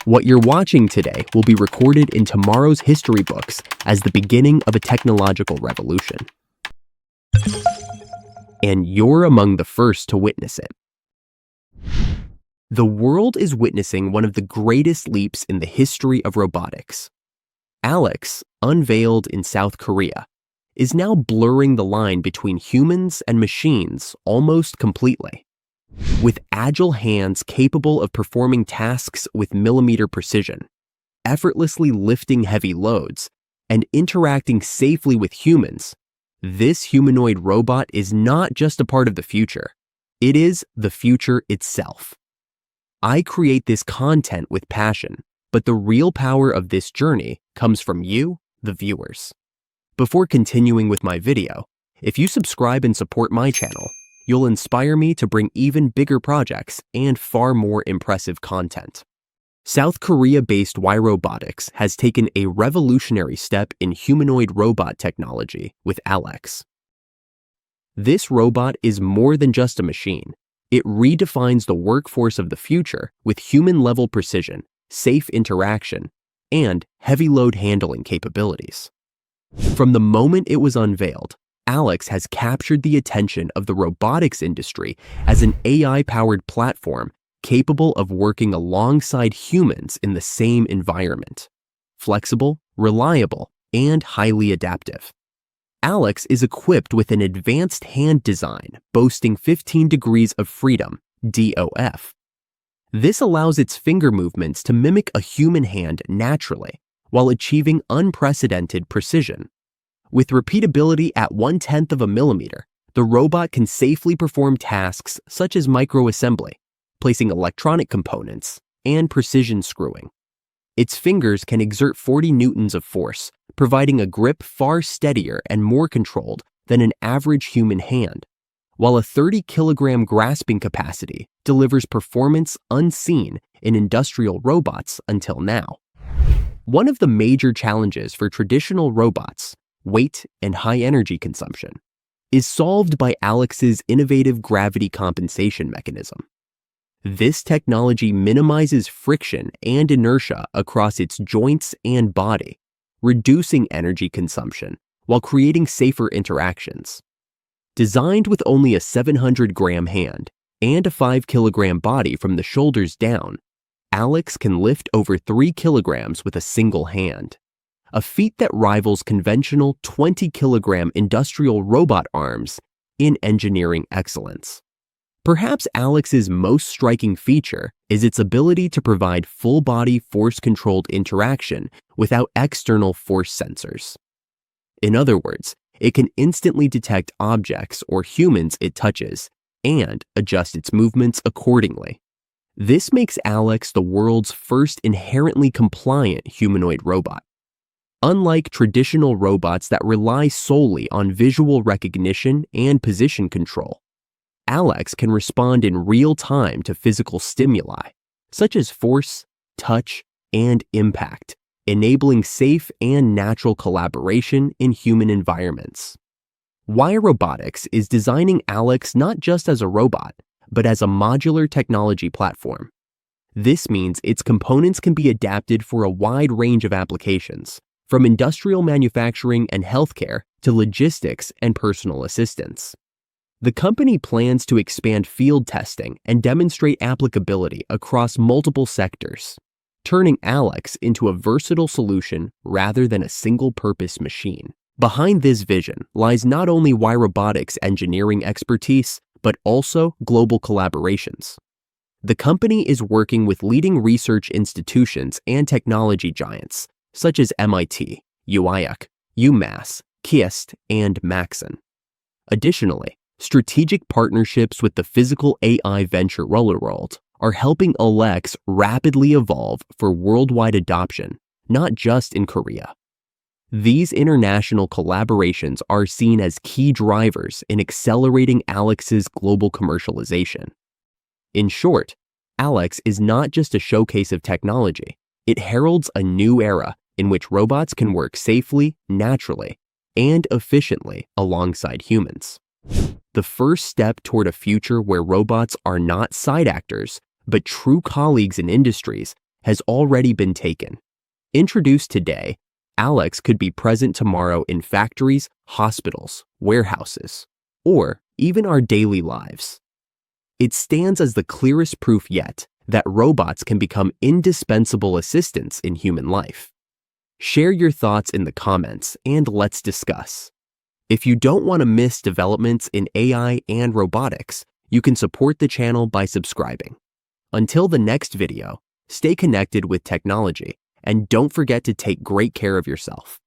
What you're watching today will be recorded in tomorrow's history books as the beginning of a technological revolution. And you're among the first to witness it. The world is witnessing one of the greatest leaps in the history of robotics. ALLEX, unveiled in South Korea, is now blurring the line between humans and machines almost completely. With agile hands capable of performing tasks with millimeter precision, effortlessly lifting heavy loads, and interacting safely with humans, this humanoid robot is not just a part of the future. It is the future itself. I create this content with passion, but the real power of this journey comes from you, the viewers. Before continuing with my video, if you subscribe and support my channel, you'll inspire me to bring even bigger projects and far more impressive content. South Korea-based UIUC has taken a revolutionary step in humanoid robot technology with ALLEX. This robot is more than just a machine. It redefines the workforce of the future with human-level precision, safe interaction, and heavy load handling capabilities. From the moment it was unveiled, ALLEX has captured the attention of the robotics industry as an AI-powered platform capable of working alongside humans in the same environment. Flexible, reliable, and highly adaptive. ALLEX is equipped with an advanced hand design boasting 15 degrees of freedom, DOF. This allows its finger movements to mimic a human hand naturally while achieving unprecedented precision. With repeatability at 1/10 of a millimeter, the robot can safely perform tasks such as microassembly, placing electronic components, and precision screwing. Its fingers can exert 40 newtons of force, providing a grip far steadier and more controlled than an average human hand, while a 30-kilogram grasping capacity delivers performance unseen in industrial robots until now. One of the major challenges for traditional robots, weight and high energy consumption, is solved by ALLEX's innovative gravity compensation mechanism. This technology minimizes friction and inertia across its joints and body, reducing energy consumption while creating safer interactions. Designed with only a 700-gram hand and a 5-kilogram body from the shoulders down, ALLEX can lift over 3 kilograms with a single hand, a feat that rivals conventional 20-kilogram industrial robot arms in engineering excellence. Perhaps ALLEX's most striking feature is its ability to provide full-body force-controlled interaction without external force sensors. In other words, it can instantly detect objects or humans it touches and adjust its movements accordingly. This makes ALLEX the world's first inherently compliant humanoid robot. Unlike traditional robots that rely solely on visual recognition and position control, ALLEX can respond in real time to physical stimuli, such as force, touch, and impact, enabling safe and natural collaboration in human environments. UIUC is designing ALLEX not just as a robot, but as a modular technology platform. This means its components can be adapted for a wide range of applications, from industrial manufacturing and healthcare to logistics and personal assistance. The company plans to expand field testing and demonstrate applicability across multiple sectors, turning ALLEX into a versatile solution rather than a single-purpose machine. Behind this vision lies not only UIUC's engineering expertise, but also global collaborations. The company is working with leading research institutions and technology giants, such as MIT, UIUC, UMass, KIST, and Maxon. Additionally, strategic partnerships with the physical AI venture RLWRLD are helping ALLEX rapidly evolve for worldwide adoption, not just in Korea. These international collaborations are seen as key drivers in accelerating ALLEX's global commercialization. In short, ALLEX is not just a showcase of technology, it heralds a new era in which robots can work safely, naturally, and efficiently alongside humans. The first step toward a future where robots are not side actors, but true colleagues in industries has already been taken. Introduced today, ALLEX could be present tomorrow in factories, hospitals, warehouses, or even our daily lives. It stands as the clearest proof yet that robots can become indispensable assistants in human life. Share your thoughts in the comments and let's discuss. If you don't want to miss developments in AI and robotics, you can support the channel by subscribing. Until the next video, stay connected with technology and don't forget to take great care of yourself.